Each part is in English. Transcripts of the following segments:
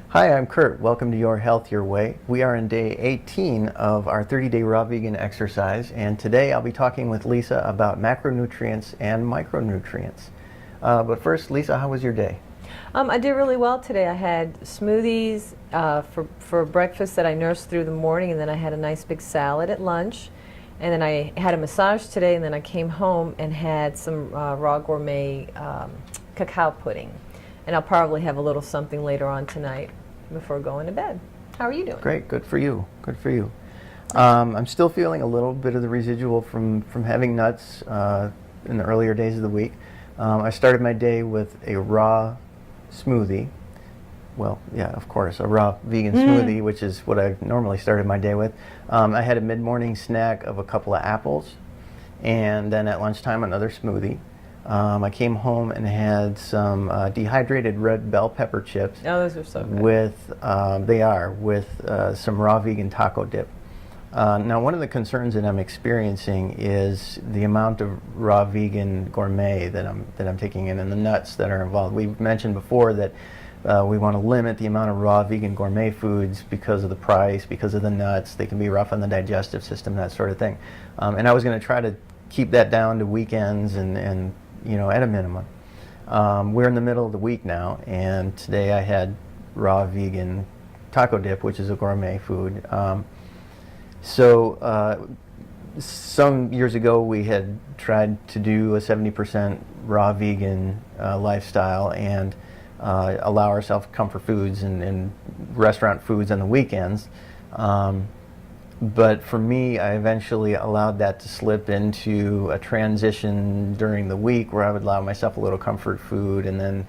Hi, I'm Kurt. Welcome to Your Health Your Way. We are in day 18 of our 30-day raw vegan exercise, and today I'll be talking with Lisa about macronutrients and micronutrients. But first, Lisa, how was your day? I did really well today. I had smoothies for breakfast that I nursed through the morning, and then I had a nice big salad at lunch. And then I had a massage today, and then I came home and had some raw gourmet cacao pudding. And I'll probably have a little something later on tonight before going to bed. How are you doing? Great, good for you. Good for you. I'm still feeling a little bit of the residual from having nuts in the earlier days of the week. I started my day with a raw smoothie. Well, yeah, of course, a raw vegan smoothie, which is what I normally started my day with. I had a mid-morning snack of a couple of apples, and then at lunchtime another smoothie. I came home and had some dehydrated red bell pepper chips. Oh, those are so good. With some raw vegan taco dip. Now, one of the concerns that I'm experiencing is the amount of raw vegan gourmet that I'm taking in, and the nuts that are involved. We've mentioned before that we want to limit the amount of raw vegan gourmet foods because of the price, because of the nuts. They can be rough on the digestive system, that sort of thing. And I was going to try to keep that down to weekends and at a minimum. We're in the middle of the week now, and today I had raw vegan taco dip, which is a gourmet food. Some years ago we had tried to do a 70% raw vegan lifestyle and allow ourselves comfort foods and restaurant foods on the weekends. But for me, I eventually allowed that to slip into a transition during the week where I would allow myself a little comfort food, and then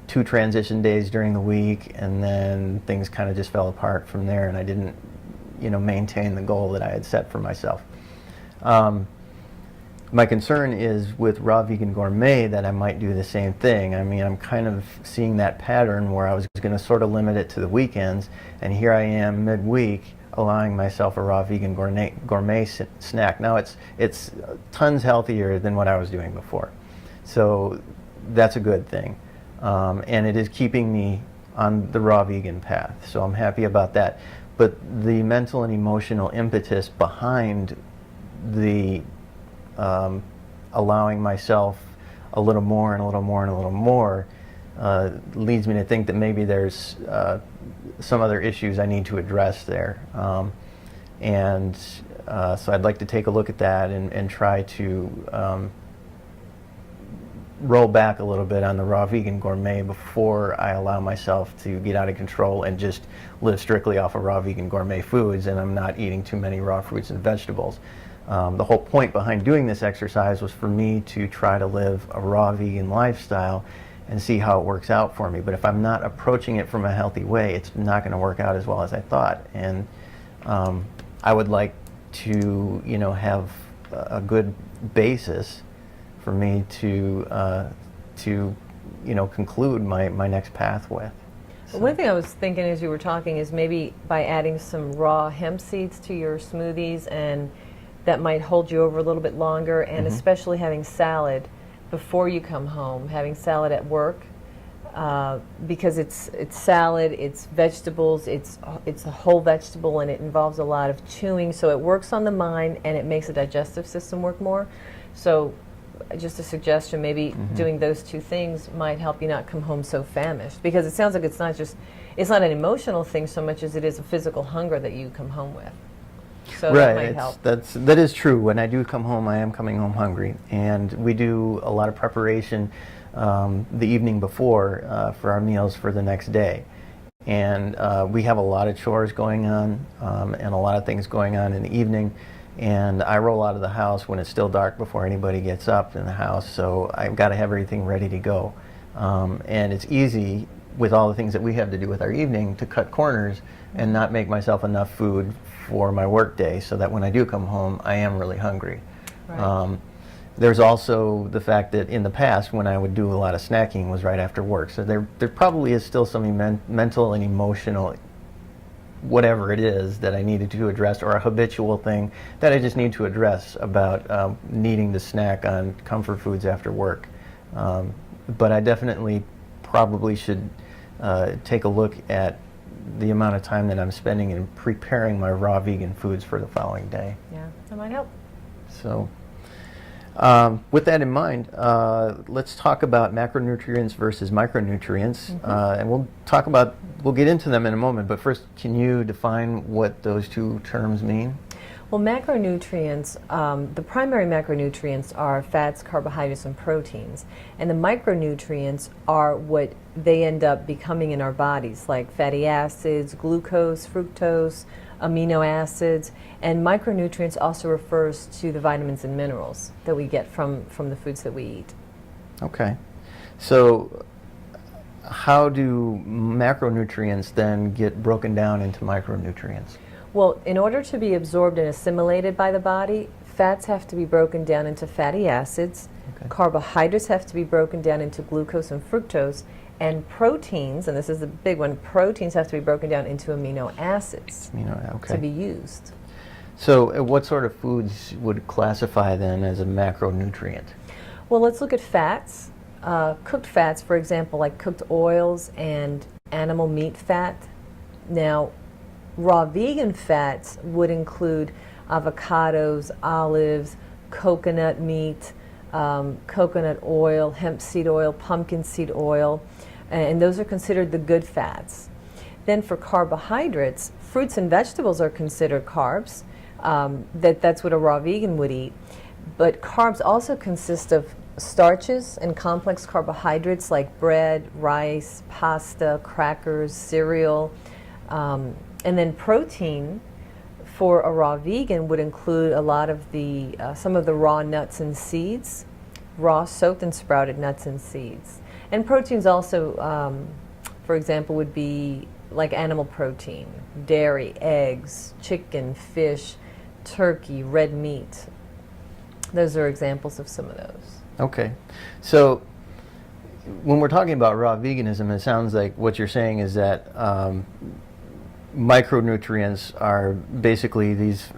2 transition days during the week, and then things kind of just fell apart from there, and I didn't maintain the goal that I had set for myself. My concern is with raw vegan gourmet that I might do the same thing. I mean, I'm kind of seeing that pattern where I was going to sort of limit it to the weekends, and here I am midweek allowing myself a raw vegan gourmet snack. Now it's tons healthier than what I was doing before, so that's a good thing, and it is keeping me on the raw vegan path, so I'm happy about that. But the mental and emotional impetus behind the allowing myself a little more and a little more and a little more leads me to think that maybe there's some other issues I need to address there. So I'd like to take a look at that and try to roll back a little bit on the raw vegan gourmet before I allow myself to get out of control and just live strictly off of raw vegan gourmet foods, and I'm not eating too many raw fruits and vegetables. The whole point behind doing this exercise was for me to try to live a raw vegan lifestyle and see how it works out for me. But if I'm not approaching it from a healthy way, it's not going to work out as well as I thought. And I would like to, have a good basis for me to conclude my next path with. So. One thing I was thinking as you were talking is maybe by adding some raw hemp seeds to your smoothies, and that might hold you over a little bit longer, and especially having salad before you come home, having salad at work, because it's salad, it's vegetables, it's a whole vegetable, and it involves a lot of chewing, so it works on the mind and it makes the digestive system work more. So just a suggestion, maybe doing those 2 things might help you not come home so famished, because it sounds like it's not an emotional thing so much as it is a physical hunger that you come home with. So right, that might help. That is true. When I do come home, I am coming home hungry, and we do a lot of preparation the evening before for our meals for the next day. And we have a lot of chores going on and a lot of things going on in the evening, and I roll out of the house when it's still dark before anybody gets up in the house, so I've got to have everything ready to go. And it's easy with all the things that we have to do with our evening to cut corners and not make myself enough food for my work day, so that when I do come home, I am really hungry. Right. There's also the fact that in the past, when I would do a lot of snacking, was right after work. So there probably is still some mental and emotional, whatever it is, that I needed to address, or a habitual thing that I just need to address about needing to snack on comfort foods after work. But I definitely probably should take a look at the amount of time that I'm spending in preparing my raw vegan foods for the following day. Yeah, that might help. So, with that in mind, let's talk about macronutrients versus micronutrients, and we'll get into them in a moment. But first, can you define what those two terms mean? Well, macronutrients, the primary macronutrients are fats, carbohydrates, and proteins. And the micronutrients are what they end up becoming in our bodies, like fatty acids, glucose, fructose, amino acids. And micronutrients also refers to the vitamins and minerals that we get from the foods that we eat. Okay. So how do macronutrients then get broken down into micronutrients? Well, in order to be absorbed and assimilated by the body, fats have to be broken down into fatty acids, carbohydrates have to be broken down into glucose and fructose, and proteins, and this is the big one, proteins have to be broken down into amino acids to be used. So what sort of foods would classify then as a macronutrient? Well, let's look at fats. Cooked fats, for example, like cooked oils and animal meat fat. Now, raw vegan fats would include avocados, olives, coconut meat, coconut oil, hemp seed oil, pumpkin seed oil, and those are considered the good fats. Then for carbohydrates, fruits and vegetables are considered carbs. That's what a raw vegan would eat. But carbs also consist of starches and complex carbohydrates like bread, rice, pasta, crackers, cereal. And then protein for a raw vegan would include a lot of the, some of the raw nuts and seeds, raw soaked and sprouted nuts and seeds. And proteins also, for example, would be like animal protein, dairy, eggs, chicken, fish, turkey, red meat. Those are examples of some of those. Okay. So when we're talking about raw veganism, it sounds like what you're saying is that micronutrients are basically these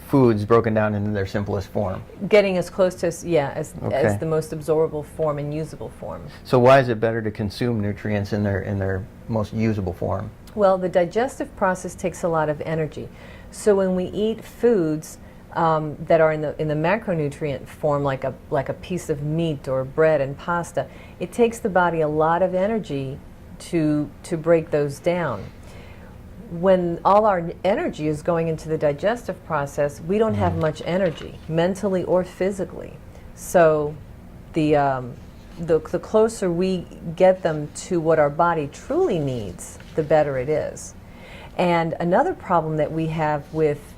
foods broken down into their simplest form. Getting as close to, as the most absorbable form and usable form. So why is it better to consume nutrients in their most usable form? Well, the digestive process takes a lot of energy. So when we eat foods that are in the macronutrient form, like a piece of meat or bread and pasta, it takes the body a lot of energy to break those down. When all our energy is going into the digestive process, we don't have much energy, mentally or physically. So the closer we get them to what our body truly needs, the better it is. And another problem that we have with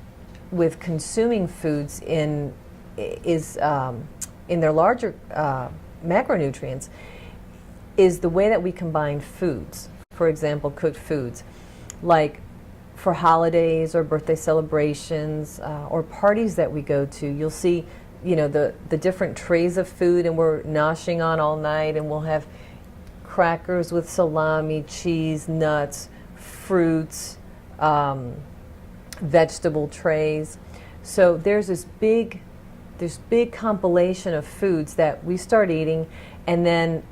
consuming foods in their larger macronutrients is the way that we combine foods. For example, cooked foods. Like for holidays or birthday celebrations or parties that we go to, you'll see, the different trays of food, and we're noshing on all night, and we'll have crackers with salami, cheese, nuts, fruits, vegetable trays. So there's this big compilation of foods that we start eating, and then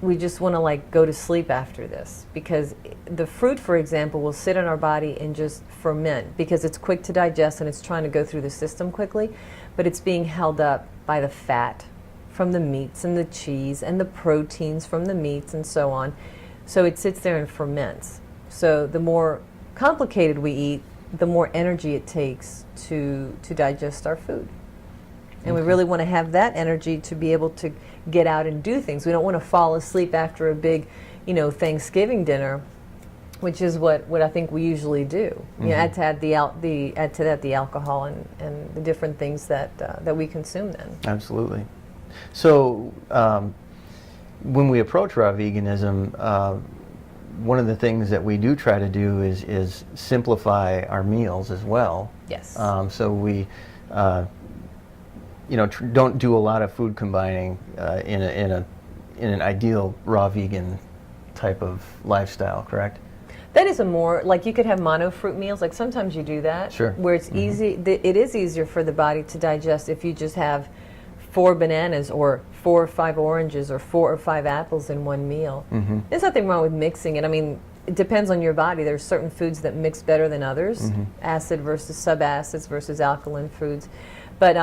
we just want to go to sleep after this, because the fruit, for example, will sit in our body and just ferment because it's quick to digest and it's trying to go through the system quickly, but it's being held up by the fat from the meats and the cheese and the proteins from the meats and so on. So it sits there and ferments. So the more complicated we eat, the more energy it takes to digest our food. And we really want to have that energy to be able to get out and do things. We don't want to fall asleep after a big, Thanksgiving dinner, which is what I think we usually do. Add to that the alcohol and the different things that we consume then. Absolutely. So when we approach raw veganism, one of the things that we do try to do is simplify our meals as well. Yes. So we don't do a lot of food combining in an ideal raw vegan type of lifestyle, correct? That is a more, you could have mono fruit meals, sometimes you do that. Sure. Where it's easy, it is easier for the body to digest if you just have 4 bananas or 4 or 5 oranges or 4 or 5 apples in one meal. There's nothing wrong with mixing it. I mean, it depends on your body. There's certain foods that mix better than others, acid versus subacids versus alkaline foods. But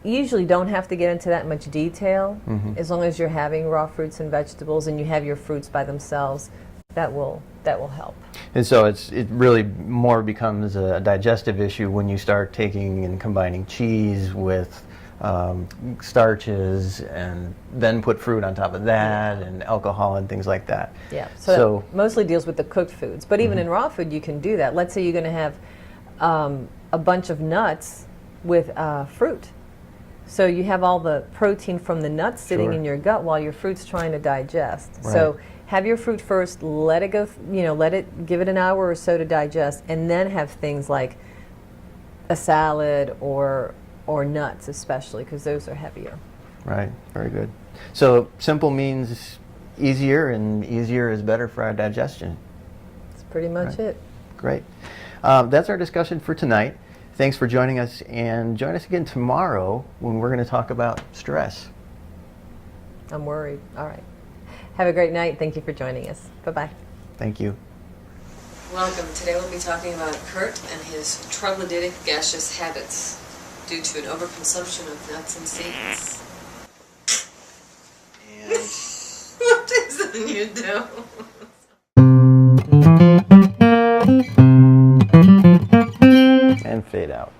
usually don't have to get into that much detail. As long as you're having raw fruits and vegetables and you have your fruits by themselves, that will help. And so it really more becomes a digestive issue when you start taking and combining cheese with starches and then put fruit on top of that and alcohol and things like that. Yeah, so that mostly deals with the cooked foods. But even in raw food, you can do that. Let's say you're going to have a bunch of nuts with fruit. So you have all the protein from the nuts sitting in your gut while your fruit's trying to digest. Right. So have your fruit first, let it go, give it an hour or so to digest, and then have things like a salad or nuts, especially, because those are heavier. Right, very good. So simple means easier, and easier is better for our digestion. That's pretty much it. Great. That's our discussion for tonight. Thanks for joining us, and join us again tomorrow when we're going to talk about stress. I'm worried. All right. Have a great night. Thank you for joining us. Bye-bye. Thank you. Welcome. Today we'll be talking about Kurt and his troglodytic gaseous habits due to an overconsumption of nuts and seeds. And What is it you do? and fade out.